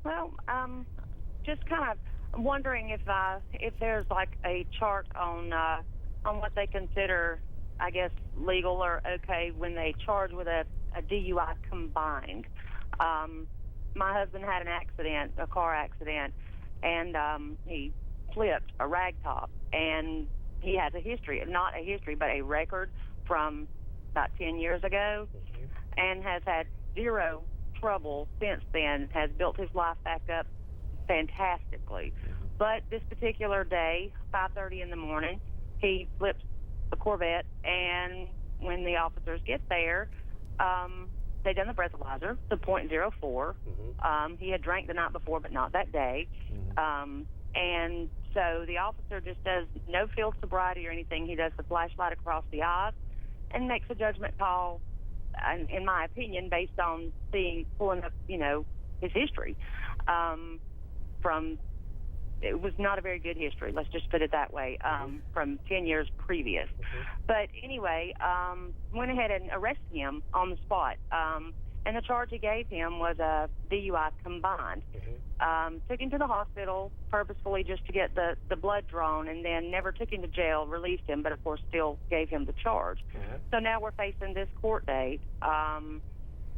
Well, just kind of wondering if there's like a chart on what they consider, I guess, legal or okay when they charge with a DUI combined. My husband had an accident, a car accident, and he flipped a ragtop, and he has a history, not a history, but a record from about 10 years ago, and has had zero trouble since then, has built his life back up fantastically. But this particular day, 5:30 in the morning, he flips a Corvette, and when the officers get there, they done the breathalyzer, the .04. He had drank the night before, but not that day. And so the officer just does no field sobriety or anything. He does the flashlight across the eyes and makes a judgment call, in my opinion, based on pulling up, his history. It was not a very good history, let's just put it that way, from 10 years previous. But anyway, went ahead and arrested him on the spot. And the charge he gave him was a DUI combined. Took him to the hospital purposefully just to get the blood drawn, and then never took him to jail, released him, but of course still gave him the charge. So now we're facing this court date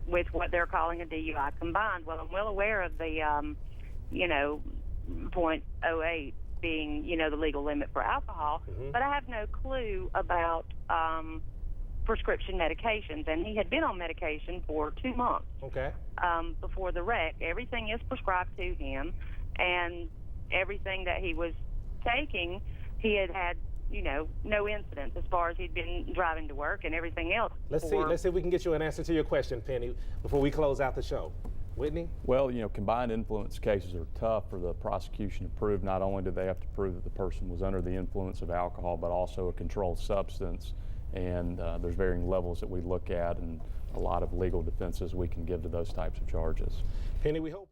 with what they're calling a DUI combined. Well, I'm well aware of the, .08 being, the legal limit for alcohol, but I have no clue about prescription medications, and he had been on medication for 2 months before the wreck. Everything is prescribed to him, and everything that he was taking, he had no incidents as far as he'd been driving to work and everything else. Let's see if we can get you an answer to your question, Penny, before we close out the show. Whitney? Well, combined influence cases are tough for the prosecution to prove. Not only do they have to prove that the person was under the influence of alcohol, but also a controlled substance. And there's varying levels that we look at, and a lot of legal defenses we can give to those types of charges. Penny, we hope